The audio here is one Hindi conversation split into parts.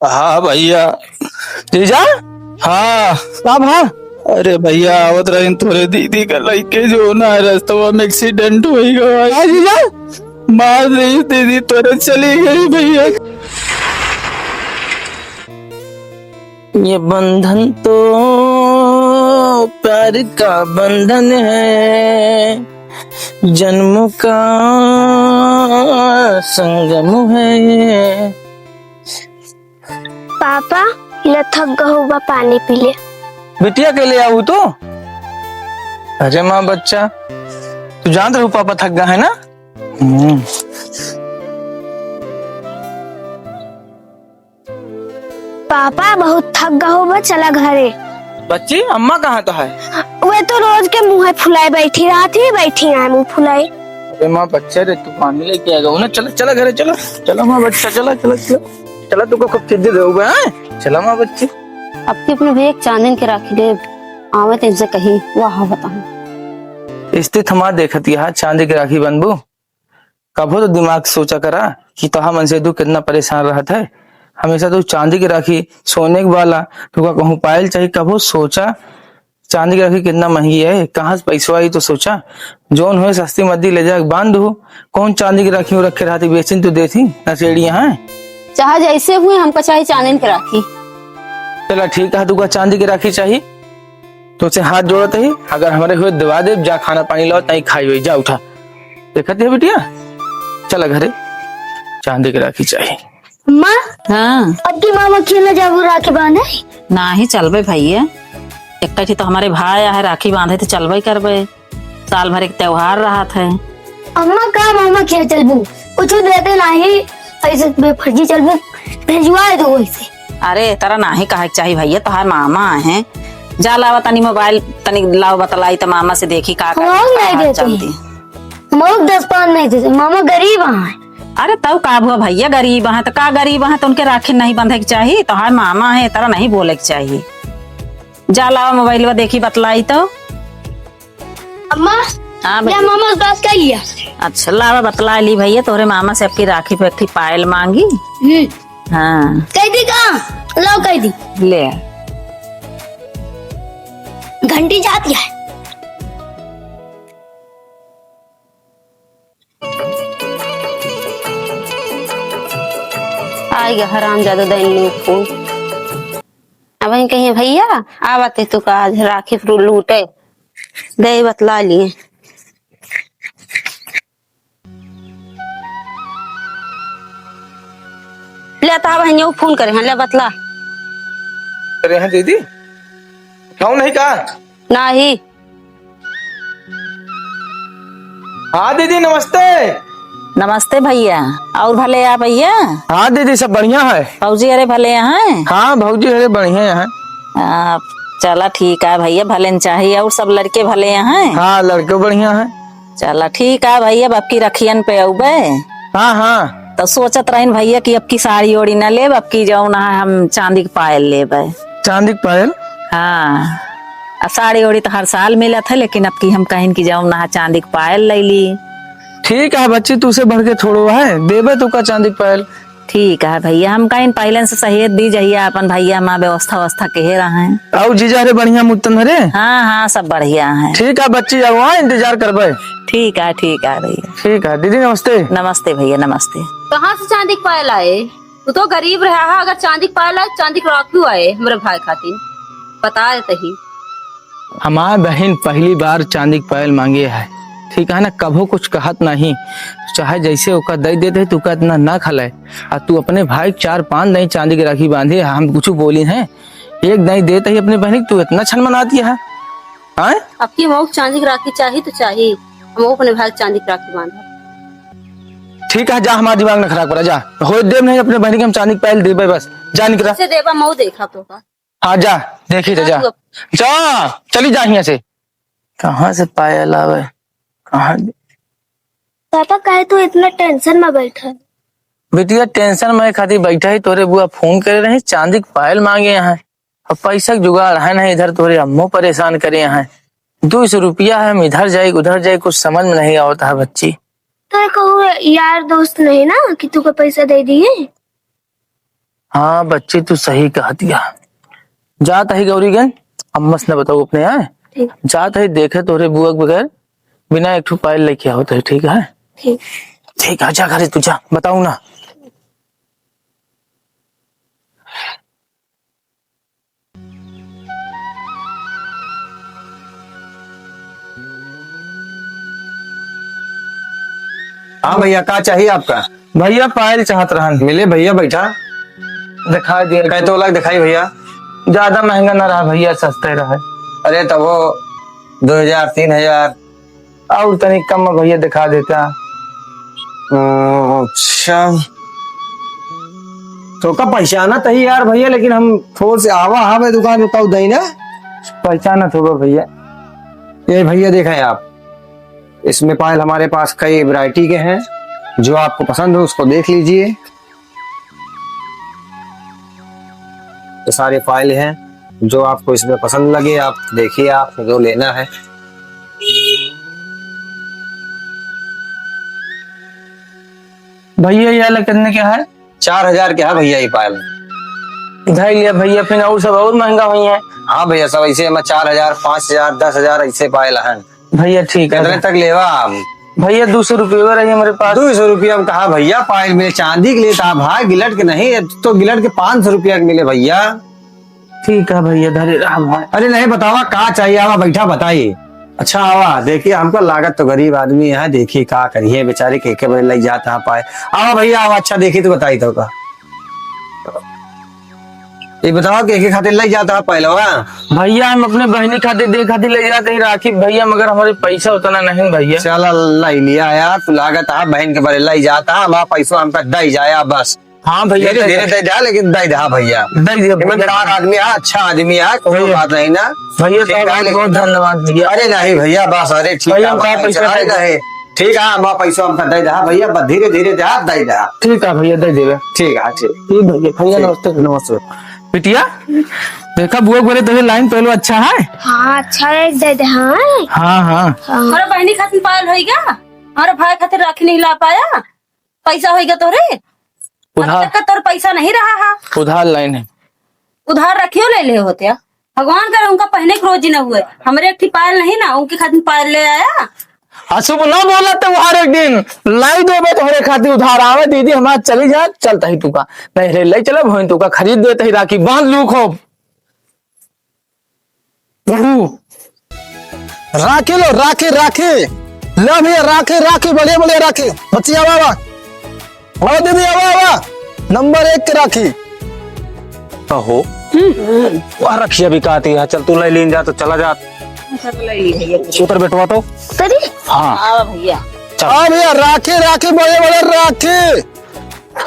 हाँ भैया। जीजा हाँ। साहब हाँ। अरे भैया आवत रही थोड़े दीदी का लड़के जो ना रास्ता में एक्सीडेंट हो गया। हाँ जीजा मार रही दीदी तुरंत चली गई भैया। ये बंधन तो प्यार का बंधन है, जन्मों का संगम है। पापा ले थक गहुआ पानी पी ले। बिटिया के लिए आऊ तो? अरे माँ बच्चा तू जान रहे हो पापा थक गए है ना। पापा बहुत थक गहुआ, चला घरे। बच्ची अम्मा कहाँ तो है? वे तो रोज के मुंह फुलाए बैठी रहती, बैठी है मुंह फुलाए। अरे माँ बच्चा रे तू पानी लेके आएगा ना। चला चला घरे चला। चला माँ बच्चा चला चला चला चला। तुमको खूब चिद्दी दे। चला माँ बच्ची। अब की अपने भैया चांदन के राखी दे आवे तुमसे कही वाह बताऊं स्थित हमार देखती है चांदी की राखी बनबू। कभो तो दिमाग सोचा करा कि तोहा मन से तू कितना परेशान रहा था। हमेशा तू चांदी की राखी सोने के वाला तुका कहूँ पायल चाहिए। कभो सोचा चांदी की राखी कितना महंगी है, कहाँ से पैसा आई तो सोचा जोन हुए सस्ती मद्दी ले जा बांध दो। कौन चांदी की राखी रखे रहती बेचिन तो देती नशेड़िया है। चाहे जैसे हुए हमको चाहिए चांदन की राखी। चला ठीक है तुका चांदी की राखी चाहिए तुझसे हाथ जोड़ते ही अगर हमारे हुए दवा दे जा खाना पानी लाओ तई खाई हुई जा उठा। देखते है बिटिया चला घरे चांदी की राखी चाहिए। माँ हाँ अब की मामा खेलने जाबू राखी बांधे। ना ही चलबे भैया, एक तो हमारे भाई है राखी बांधे तो चलबे करबे। साल भर एक त्योहार रहा था। अम्मा का मामा खेल चलबू कुछ देते नहीं, ऐसे बेफर्जी चलबू भेजवा दो वैसे। अरे तेरा ना ही कहा चाहिए भैया, तुम्हारे मामा है। जा लावा तनी मोबाइल तनी लाओ बतलाई तो मामा से देखी का नहीं देते हम 10 पान नहीं देते, मामा गरीब है। अरे तब का हुआ भैया गरीब है तो का गरीब है तो उनके राखी नहीं बंधे के चाहिए। तुम्हारे मामा है तेरा नहीं बोले के चाहिए। जा लावा मोबाइल में देखी बतलाई तो। अम्मा हाँ मामा उस बात कर लिया। अच्छा लावा बतला ली भैया तोरे मामा से आपकी राखी पे एक पायल मांगी। हाँ कह दी कहाँ लो कह दी ले घंटी जाती है। आएगा हराम जादू दैन फोन। अब कहिए भैया आवते तू का आज राखी लूटे दे बतला लिए। ले तो फोन करे हैं ले बतला। अरे हैं दीदी क्यों नहीं कहा? नहीं हाँ दीदी नमस्ते। नमस्ते भैया और भले आ भैया। हाँ दीदी सब बढ़िया है। फौजी अरे भले हैं। हाँ भौजी अरे बढ़िया है। चला ठीक है भैया भले न चाहिए और सब लड़के भले हैं। हाँ लड़के बढ़िया है। चला ठीक है भैया अब की रखियन पे औबे। हाँ हाँ तो सोचत रही भैया कि अब की साड़ी ओड़ी न ले अब की जाऊ ना हम चांदी के पायल लेबे। चांदी के पायल? हाँ साड़ी ओड़ी तो हर साल मिला था लेकिन अब की हम कहीं की जाऊ ना चांदी के पायल ले ली। ठीक है बच्ची तू से बढ़ के थोड़ो है देवे तू का चांदी के पायल। ठीक है भैया हम कहीं पहले से सहेत दी जाइए अपन भैया माँ व्यवस्था कहे रहे हैं। और जीजा रे बढ़िया मुत्तन हरे। हाँ हाँ सब बढ़िया है। ठीक है बच्ची जाओ हाँ इंतजार करबे। ठीक है भैया। ठीक है दीदी नमस्ते। नमस्ते भैया नमस्ते। कहाँ से चांदी के पायल आए? तू तो गरीब रहा है, अगर चांदी के पायल आए चांदी के राखी आए हमारे भाई खातिर बता देते ही। हमारी बहन पहली बार चांदी के पायल मांगे है ठीक है ना, कभो कुछ कहत नहीं चाहे जैसे ओका दे देते तू का इतना ना खलाए। और तू अपने भाई 4-5 नहीं चांदी की राखी बांधे हम कुछ बोली हैं एक नहीं देते ही अपने बहन तू इतना छन मनाती है। अब की मऊ चांदी की राखी चाहिए तो चाहिए, हम अपने भाई चांदी की राखी बांधा। ठीक है जा हमारा दिमाग न खराब करा जा हो देव नहीं अपने बहन के हम चांदी की पायल देवे बस जा निकला। देवा मऊ देखा तो का। हाँ जा देखी जा जा चली जा यहाँ से। कहाँ से पायल आवे कहाँ? पापा कहे तू इतना टेंशन में बैठा है? बेटिया टेंशन में खातिर बैठा है तोरे बुआ फोन करे रहे चांदी के पायल मांगे यहाँ अब पैसा जुगाड़ है ना इधर तोरे अम्मो परेशान करे यहाँ 200 रुपया है हम इधर जाए उधर जाए कुछ समझ में नहीं आता है बच्ची। तो कहूँ यार दोस्त नहीं ना कि तुमको पैसा दे दिए। हाँ बच्ची तू सही कह दिया। जात है गौरीगंज, अम्मा से न बताओ अपने यहाँ ठीक जात है देखे तोरे बुआ के बगैर बिना एक ठो पायल लेके आओ तो ठीक है। ठीक। ठीक है जा घरे तू जा बताऊ ना। हाँ भैया क्या चाहिए आपका? भैया पायल चाहत रहन, मिले भैया बैठा। दिखा दिया कह तो अलग दिखाई भैया। ज्यादा महंगा ना रहा भैया, सस्ते रहा। अरे तो वो 2000 3000। और तनिक कम में भैया दिखा देता। अच्छा तो का पहचाना तही यार भैया, लेकिन हम थोड़ से आवा हाँ मैं दुकान बताऊ दही ना। पहचाना होगा भैया। ये भैया देखें आप, इसमें पायल हमारे पास कई वैरायटी के हैं, जो आपको पसंद हो उसको देख लीजिए। ये सारे पायल हैं, जो आपको इसमें पसंद लगे आप देखिए, आप जो लेना है। भैया यह लगने क्या है? 4000 के है भैया ये पायल। इधर लिया भैया, फिर और सब और महंगा हुई है। हाँ भैया सब ऐसे में 4000 5000 10,000 ऐसे पायल हैं। भैया ठीक कितने है तक लेवा आप? भैया 200 रुपये रही हमारे पास। 200 रुपया में कहा भैया पायल मिले, चांदी के लिए था भाई, गिलट के नहीं, तो गिलट के 500 रुपया के मिले भैया। ठीक है भैया धरे राम है। अरे नहीं बतावा का चाहिए, आवा बैठा बताइए। अच्छा आवा देखिए, हमको लागत तो गरीब आदमी है, देखिए का करिए बेचारे के बड़े लग जाता है पाए। आवा भैया आवा, अच्छा देखिए तो बताई तो का ये बताओ के खातिर लग जाता है पहलवा। भैया हम अपने बहनी खातिर दे खातिर ले जाते ही राखी भैया, मगर हमारे पैसा उतना नहीं भैया। चल लाई लिया यार, तू लागत है बहन के बड़े लग जाता है, हमारा पैसा हमका दई जाया बस। हाँ भैया धीरे धीरे दे जा, लेकिन दई दे भैया। दे दिया भैया। ईमानदार आदमी है, अच्छा आदमी है, कोई बात नहीं ना भैया ठीक है, बहुत लेकिन- बहुत धन्यवाद भैया। अरे नहीं भैया बस, अरे ठीक भैया, है हमारा पैसा अरे दे- नहीं ठीक है, हमारा पैसा हमका दे दे भैया, बस धीरे धीरे दे दई दे। ठीक है भैया दे देवे। ठीक है ठीक। ठीक भैया। भैया नमस्ते। नमस्ते। बिटिया देखा बुआ बोले तो लाइन पहले अच्छा है। हाँ अच्छा है, दे दे। हाँ हाँ हाँ हमारा बहनी खातिर पायल होइगा, हमारा भाई खातिर राखी नहीं ला पाया, पैसा होइगा तोरे। अब उधार तक का तोर पैसा नहीं रहा है, उधार लाइन है। उधार रखियो ले ले होते हैं। भगवान करे उनका पहने के रोजी न हुए, हमारे एक पायल नहीं ना, उनकी खातिर पायल ले आया। अशुभ ना बोला तो हर एक दिन लाई देवे तो हरे खातिर उधार आवे दीदी हमारा चली जा चलता ही तुका नहीं रे ले चले भोइन तुका खरीद देते ही राखी बांध लू खूब। राखी लो, राखी राखी लो भैया, राखी राखी बढ़िया बढ़िया राखी। बच्ची आवा आवा, आओ दीदी आवा आवा, नंबर 1 की राखी। कहो वह रखिया भी कहती है, चल तू ले लीन जा तो चला जा। उतर बेटवा तो। तरी हाँ आओ भैया, आओ भैया, राखी राखी बढ़िया बढ़िया राखी।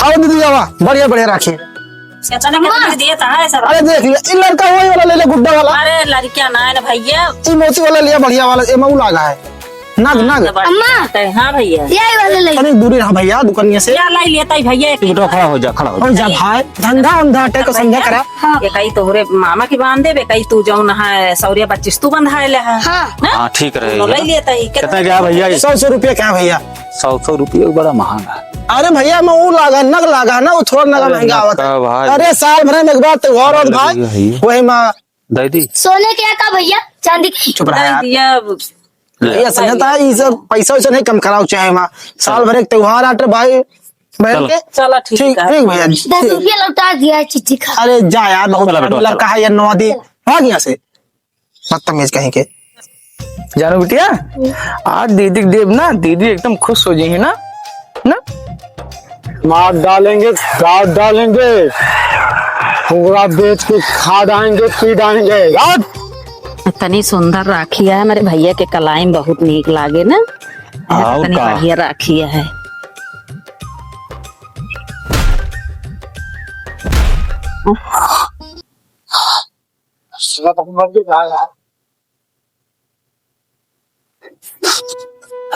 आओ दीदी आवा, बढ़िया बढ़िया राखी। कितना कितना दिया था है सब। अरे देख लिया, इन लड़का वही वाला ले ले, गुड्डा वाला, अरे लड़कियां ना है ना भैया, ई मोती वाला लिया बढ़िया वाला, ए मऊ लगा है नग नग। अम्मा हाँ भैया, यही वाले ले। तनिक दूरी रहा भैया दुकानिया से। क्या लाई लेता है भैया। बेटवा खड़ा हो जा, खड़ा हो जा। और जा भाई, धंधा अंधा टे को समझा करा। ये कई तोहरे मामा की बांध देबे, कई तू जौन है सौरिया 25 तू बंधाए ले है। हाँ हाँ ठीक दोनों लाई रहे। लेता ही कितना क्या भैया? 100 रुपया क्या भैया? 100 रुपये बड़ा महंगा है। अरे भैया मैं वो लागा नग लागा ना, वो थोड़ा नगा महंगा नग आवता का है। भाई। अरे साल भर में एक बार त्योहार और भाई भैया। वही माँ दीदी सोने क्या का भैया, चांदी की। चुप रहा यार। दिया ये समझता है ये सब पैसा वैसा नहीं कम कराओ चाहे माँ, साल भर एक त्योहार आटे भाई बहन के। चला ठीक ठीक है। ठीक भैया। 10 रुपया लौटा दिया है चिट्ठी का। अरे जा यार, बहुत चला बेटा, मतलब कहा यार नौदी भाग यहाँ से, बदतमीज कहीं के। जानो बिटिया आज दीदी देव ना, दीदी एकदम खुश हो जाएंगे ना ना। मार डालेंगे, गाड़ डालेंगे, पूरा बेच के खा डालेंगे, पी डालेंगे यार। इतनी सुंदर राखी है हमारे भैया के कलाई में बहुत नीक लागे ना। और इतनी का? बढ़िया राखी है।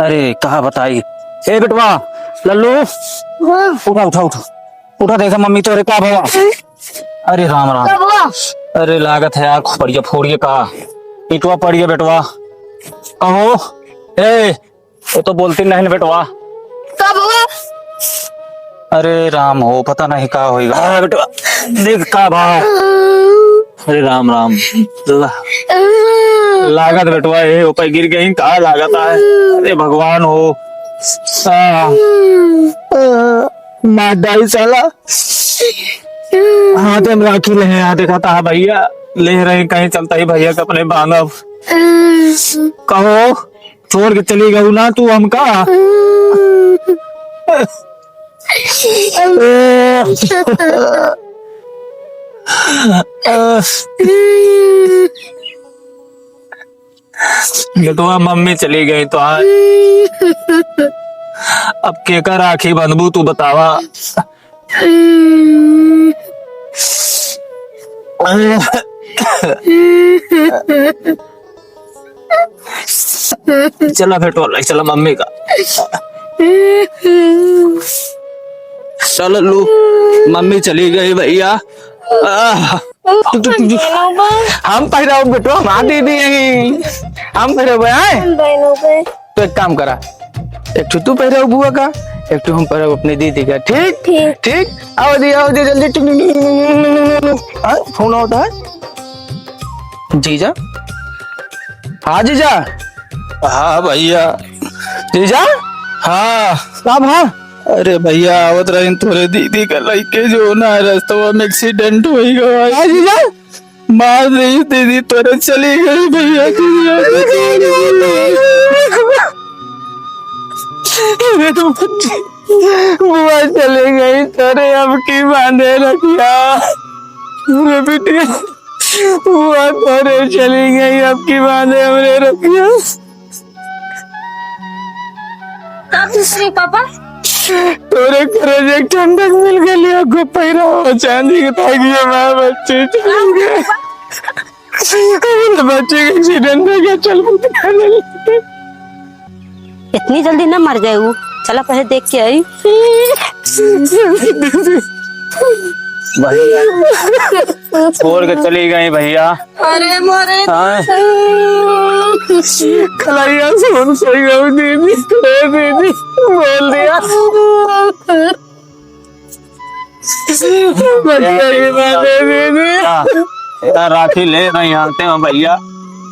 अरे कहा बताई। ए बेटवा लल्लू उठा उठा उठा उठा, देखा मम्मी तो क्या भवा। अरे राम राम। कब हुआ? अरे लागत है यार पड़िया फोड़िए का इटवा पड़िए बेटवा। कहो ए वो तो बोलती नहीं बेटवा। कब हुआ? अरे राम हो, पता नहीं का होएगा। हाँ बेटा देख का भाव। अरे राम राम लागत बेटवा ये ऊपर गिर गई कहा लागत है। अरे भगवान हो मार डाई साला। हाथ में राखी ले हैं देखा था भैया ले रहे कहीं चलता ही भैया का अपने बांधव कहो छोड़ के चली गई ना तू हमका। बेटवा मम्मी चली गई तो आज अब केकर राखी बंधबू तू बतावा। चला बेटवा चला मम्मी का चल लू मम्मी चली गई भैया। हम पहरा बेटो हम दीदी हम पहरे तो एक काम करा एक तू पहरा बुआ का एक हम पहरा अपने दीदी का। ठीक ठीक ठीक आओ दी जल्दी। फोन होता है जीजा। हाँ जीजा। हाँ भैया। जीजा हाँ साहब हाँ। अरे भैया आवत रही तोरे दीदी का लड़के जो ना रास्ता में एक्सीडेंट हो गया। जीजा मार दी दीदी तोरे चली गई भैया। बुआ चली गई तोरे अब की बांधे रखिया। अरे बेटी बुआ तोरे चली गई अब की बांधे हमने रखिया। पापा तोरे करे एक ठंडक मिल गई आपको पहरा हो चांदी के ताकि माँ बच्चे चल गए। बच्चे का एक्सीडेंट हो गया चल इतनी जल्दी ना मर गए वो। चला पहले देख के आई। भैया छोड़ के चली गई भैया। अरे मोरे कलाइया सुन सही गई दीदी दीदी बोल दिया दीदी राखी ले नहीं आते हैं भैया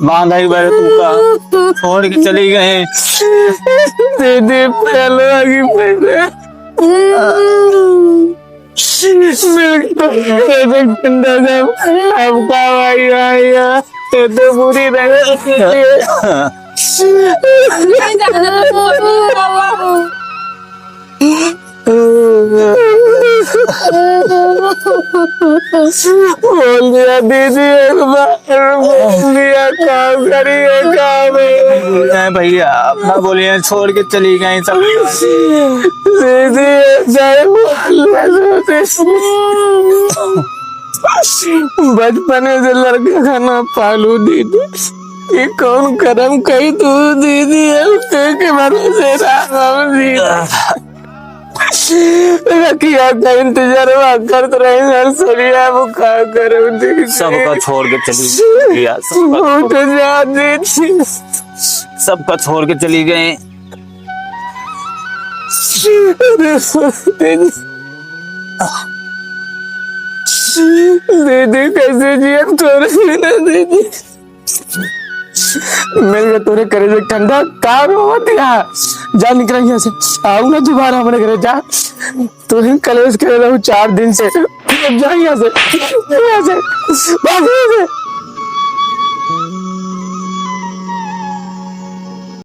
बांधा ही बैठे तू का छोड़ के चली गए। दीदी पहले आगे पैसे ठंडा जब अब का भाई आया तो बुरी बोल दिया दीदी एक बार बोल दिया काम करिए काम भैया अपना बोलिए छोड़ के चली गई सब दीदी बचपन से लड़का खाना पालू दीदी ये कौन करम कही तू दीदी के भरोसे रखिया का इंतजार करते रहे हर सरिया वो का करो दीदी सबका छोड़ के चली गई सबका छोड़ के चली गए। दीदी कैसे जिया तोरे बिना दीदी मेरे तोरे करे जो ठंडा कार होती है जा निकल यहाँ से आऊंगा दोबारा हमारे घरे जा तो ही कलेश करे रहूं 4 दिन से जा यहाँ से